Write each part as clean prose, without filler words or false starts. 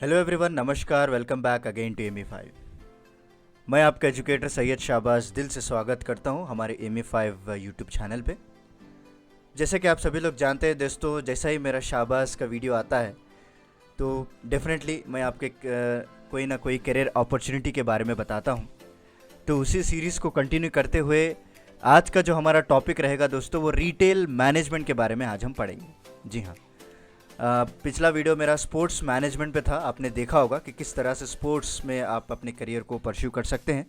Hello everyone, नमस्कार। Welcome back again to Amy 5। मैं आपका एजुकेटर सैयद शाहबाज दिल से स्वागत करता हूं हमारे एमी 5 यूट्यूब चैनल पे। जैसे कि आप सभी लोग जानते हैं दोस्तों, जैसा ही मेरा शाहबाज का वीडियो आता है तो डेफिनेटली मैं आपके कोई ना कोई करियर अपॉर्चुनिटी के बारे में बताता हूं। तो उसी सीरीज़ को कंटिन्यू करते हुए आज का जो हमारा टॉपिक रहेगा दोस्तों, वो रिटेल मैनेजमेंट के बारे में आज हम पढ़ेंगे। जी हाँ, पिछला वीडियो मेरा स्पोर्ट्स मैनेजमेंट पे था। आपने देखा होगा कि किस तरह से स्पोर्ट्स में आप अपने करियर को परस्यू कर सकते हैं।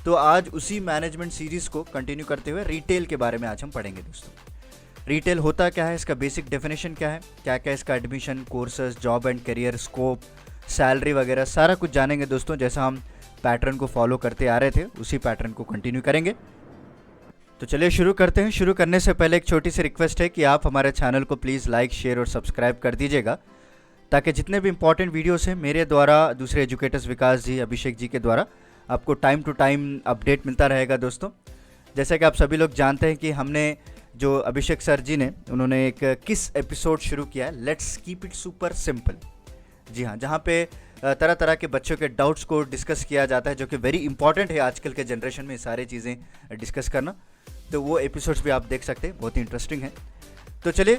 तो आज उसी मैनेजमेंट सीरीज़ को कंटिन्यू करते हुए रिटेल के बारे में आज हम पढ़ेंगे दोस्तों। रिटेल होता क्या है, इसका बेसिक डेफिनेशन क्या है, क्या क्या इसका admission, courses, job and career scope, salary वगैरह सारा कुछ जानेंगे दोस्तों। जैसा हम पैटर्न को फॉलो करते आ रहे थे उसी पैटर्न को कंटिन्यू करेंगे। तो चलिए शुरू करते हैं। शुरू करने से पहले एक छोटी सी रिक्वेस्ट है कि आप हमारे चैनल को प्लीज़ लाइक, शेयर और सब्सक्राइब कर दीजिएगा, ताकि जितने भी इंपॉर्टेंट वीडियोस हैं मेरे द्वारा, दूसरे एजुकेटर्स विकास जी, अभिषेक जी के द्वारा आपको टाइम टू टाइम अपडेट मिलता रहेगा दोस्तों। जैसा कि आप सभी लोग जानते हैं कि हमने जो अभिषेक सर जी ने, उन्होंने एक किस एपिसोड शुरू किया है, let's keep it super simple. जी हाँ, जहाँ पे तरह तरह के बच्चों के डाउट्स को डिस्कस किया जाता है, जो कि वेरी इंपॉर्टेंट है आजकल के जनरेशन में सारी चीज़ें डिस्कस करना। तो वो एपिसोड्स भी आप देख सकते हैं, बहुत ही इंटरेस्टिंग है। तो चलिए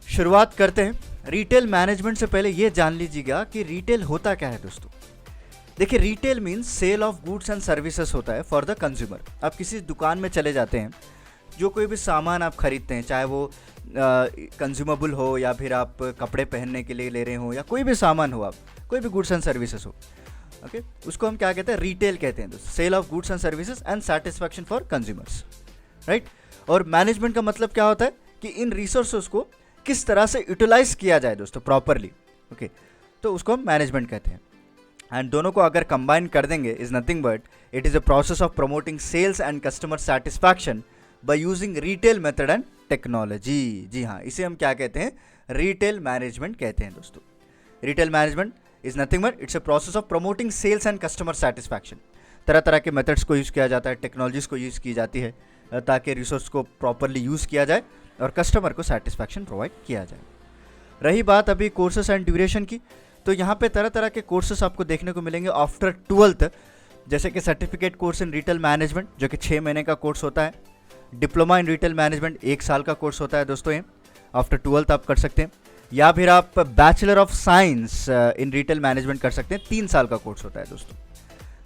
शुरुआत करते हैं। रिटेल मैनेजमेंट से पहले ये जान लीजिएगा कि रिटेल होता क्या है दोस्तों। देखिए, retail means sale of goods and services होता है फॉर द कंज्यूमर। आप किसी दुकान में चले जाते हैं, जो कोई भी सामान आप खरीदते हैं, चाहे वो कंज्यूमेबल हो या फिर आप कपड़े पहनने के लिए ले रहे हो या कोई भी सामान हो, आप कोई भी गुड्स एंड सर्विसेज हो, ओके, उसको हम क्या कहते हैं, रिटेल कहते हैं दोस्तों। Sale of goods and services and satisfaction for consumers, right. और मैनेजमेंट का मतलब क्या होता है कि इन रिसोर्सेज को किस तरह से यूटिलाइज किया जाए दोस्तों प्रॉपरली, ओके, तो उसको हम मैनेजमेंट कहते हैं। एंड दोनों को अगर कंबाइन कर देंगे, is nothing but it is a process of promoting sales and customer satisfaction by using retail method and technology. जी हाँ, इसे हम क्या कहते हैं, रिटेल मैनेजमेंट कहते हैं दोस्तों। Retail management is nothing but it's a process of promoting sales and customer satisfaction. तरह तरह के मेथड्स को यूज़ किया जाता है, टेक्नोलॉजीज़ को यूज़ की जाती है, ताकि रिसोर्स को प्रॉपरली यूज़ किया जाए और कस्टमर को सेटिस्फैक्शन प्रोवाइड किया जाए। रही बात अभी कोर्सेस एंड ड्यूरेशन की, तो यहाँ पे तरह तरह के कोर्सेस आपको देखने को मिलेंगे आफ्टर 12th। जैसे कि certificate course in retail management, जो कि 6 महीने का कोर्स होता है। डिप्लोमा इन रिटेल मैनेजमेंट 1 साल का कोर्स होता है दोस्तों। ये आफ्टर 12th आप कर सकते हैं, या फिर आप bachelor of science in retail management कर सकते हैं, 3 साल का कोर्स होता है दोस्तों,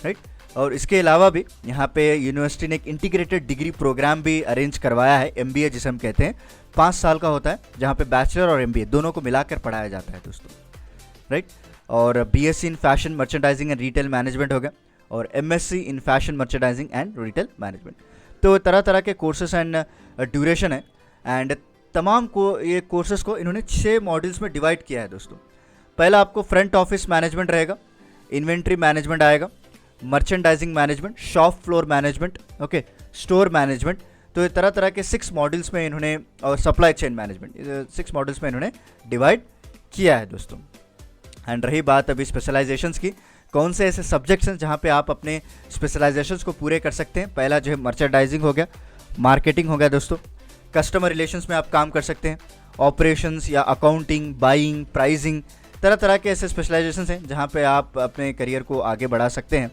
राइट। और इसके अलावा भी यहाँ पे यूनिवर्सिटी ने एक इंटीग्रेटेड डिग्री प्रोग्राम भी अरेंज करवाया है, MBA जिसे हम कहते हैं, 5 साल का होता है, जहाँ पे बैचलर और MBA दोनों को मिलाकर पढ़ाया जाता है दोस्तों, राइट। और BSc in fashion merchandising and retail management हो गया, और MSc in fashion merchandising and retail management. तो तरह तरह के कोर्सेस एंड ड्यूरेशन है, एंड तमाम को ये कोर्सेज को इन्होंने 6 मॉड्यूल्स में डिवाइड किया है दोस्तों। पहला आपको फ्रंट ऑफिस मैनेजमेंट रहेगा, इन्वेंट्री मैनेजमेंट आएगा, merchandising management, shop floor management, okay, store management. तो ये तरह तरह के 6 मॉड्यूल्स में इन्होंने, और सप्लाई चेन मैनेजमेंट, 6 मॉड्यूल्स में इन्होंने डिवाइड किया है दोस्तों। एंड रही बात अभी स्पेशलाइजेशंस की, कौन से ऐसे सब्जेक्ट्स हैं जहाँ पे आप अपने स्पेशलाइजेशंस को पूरे कर सकते हैं। पहला जो है मर्चेंडाइजिंग हो गया, मार्केटिंग हो गया दोस्तों, कस्टमर रिलेशंस में आप काम कर सकते हैं, ऑपरेशंस या अकाउंटिंग, बाइंग, प्राइसिंग, तरह तरह के ऐसे स्पेशलाइजेशंस हैं जहाँ पे आप अपने करियर को आगे बढ़ा सकते हैं।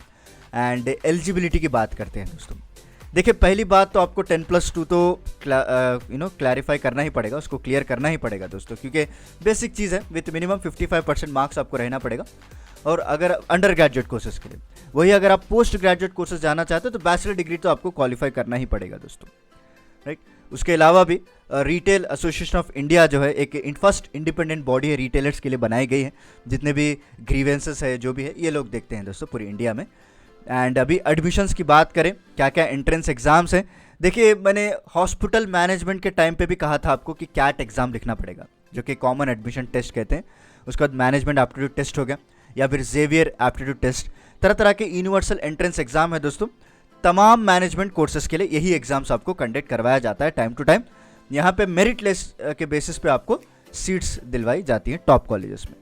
एंड एलिजिबिलिटी की बात करते हैं दोस्तों। देखिए, पहली बात तो आपको 10+2 तो क्लैरिफाई करना ही पड़ेगा, उसको क्लियर करना ही पड़ेगा दोस्तों, क्योंकि बेसिक चीज़ है। विथ मिनिमम 55% मार्क्स आपको रहना पड़ेगा। और अगर अंडर ग्रेजुएट कोर्सेज के लिए, वही अगर आप पोस्ट ग्रेजुएट कोर्सेज जाना चाहते हो तो बैचलर डिग्री तो आपको क्वालिफाई करना ही पड़ेगा दोस्तों, राइट। उसके अलावा भी रिटेल एसोसिएशन ऑफ इंडिया जो है एक फर्स्ट इंडिपेंडेंट बॉडी है, रिटेलर्स के लिए बनाई गई है। जितने भी ग्रीवेंसेस है, जो भी है, ये लोग देखते हैं दोस्तों पूरी इंडिया में। एंड अभी एडमिशन्स की बात करें, क्या क्या एंट्रेंस एग्जाम्स हैं। देखिए, मैंने हॉस्पिटल मैनेजमेंट के टाइम पे भी कहा था आपको कि कैट एग्ज़ाम लिखना पड़ेगा, जो कि कॉमन एडमिशन टेस्ट कहते हैं। उसके बाद मैनेजमेंट एप्टीट्यूड टेस्ट हो गया, या फिर जेवियर एप्टीट्यूड टेस्ट। तरह तरह के यूनिवर्सल एंट्रेंस एग्जाम है दोस्तों। तमाम मैनेजमेंट कोर्सेज के लिए यही एग्जाम्स आपको कंडक्ट करवाया जाता है टाइम टू टाइम। यहाँ पे मेरिट लिस्ट के बेसिस पे आपको सीट्स दिलवाई जाती हैं टॉप कॉलेजेस में।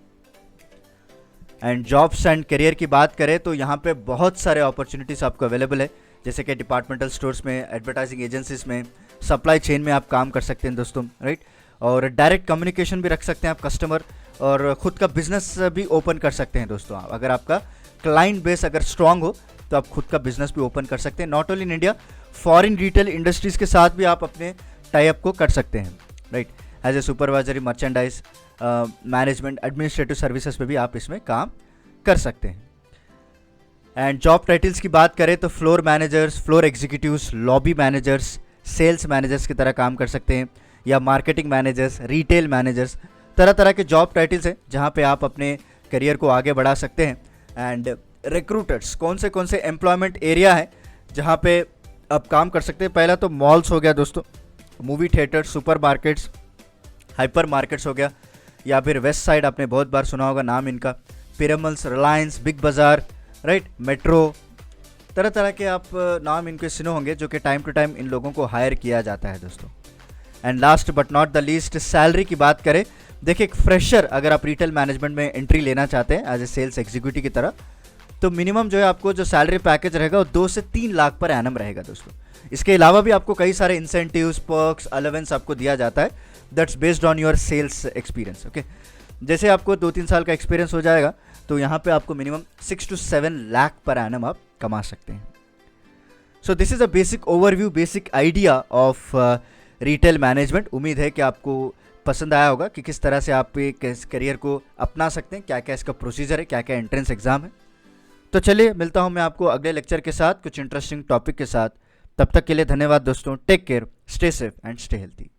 एंड जॉब्स एंड करियर की बात करें तो यहाँ पे बहुत सारे अपॉर्चुनिटीज़ आपको अवेलेबल है, जैसे कि डिपार्टमेंटल स्टोर्स में, एडवर्टाइजिंग एजेंसीज में, सप्लाई चेन में आप काम कर सकते हैं दोस्तों, राइट। और डायरेक्ट कम्युनिकेशन भी रख सकते हैं आप कस्टमर, और ख़ुद का बिजनेस भी ओपन कर सकते हैं दोस्तों आप। अगर आपका क्लाइंट बेस अगर स्ट्रांग हो तो आप खुद का बिजनेस भी ओपन कर सकते हैं। Not only in India, foreign retail industries के साथ भी आप अपने टाई अप को कर सकते हैं, right. As a supervisory, merchandise, management, administrative services पे भी आप इसमें काम कर सकते हैं। एंड जॉब टाइटल्स की बात करें तो floor managers, floor executives, lobby managers, sales managers की तरह काम कर सकते हैं, या मार्केटिंग मैनेजर्स, रिटेल मैनेजर्स। तरह तरह के जॉब टाइटल्स हैं जहाँ पे आप अपने करियर को आगे बढ़ा सकते हैं। एंड रिक्रूटर्स, कौन से एम्प्लॉयमेंट एरिया है जहाँ पे आप काम कर सकते हैं। पहला तो मॉल्स हो गया दोस्तों, movie theatre, super markets, hyper markets हो गया, या फिर वेस्ट साइड, आपने बहुत बार सुना होगा नाम इनका, पिरामल्स, रिलायंस, बिग बाज़ार, राइट, मेट्रो, तरह तरह के आप नाम इनके सुने होंगे जो कि टाइम टू टाइम इन लोगों को हायर किया जाता है दोस्तों। And last but not the least, salary की बात करें, देखिए एक फ्रेशर अगर आप रिटेल मैनेजमेंट में एंट्री लेना चाहते हैं एज ए सेल्स एग्जीक्यूटिव की तरह, तो मिनिमम जो है आपको जो सैलरी पैकेज रहेगा वो 2 से 3 लाख पर एनम रहेगा दोस्तों। इसके अलावा भी आपको कई सारे इंसेंटिव्स, पर्क्स, अलावेंस आपको दिया जाता है, that's based on your sales experience, okay. जैसे आपको 2-3 साल का एक्सपीरियंस हो जाएगा तो यहाँ पे आपको minimum 6 to 7 lakh per annum आप कमा सकते हैं। So this is a basic overview, basic idea of retail management. उम्मीद है कि आपको पसंद आया होगा कि किस तरह से आप एक करियर को अपना सकते हैं, क्या क्या इसका प्रोसीजर है, क्या क्या एंट्रेंस एग्जाम है। तो चलिए मिलता हूँ मैं आपको अगले लेक्चर के साथ कुछ इंटरेस्टिंग टॉपिक के साथ। तब तक के लिए धन्यवाद दोस्तों। Take care, stay safe and stay healthy.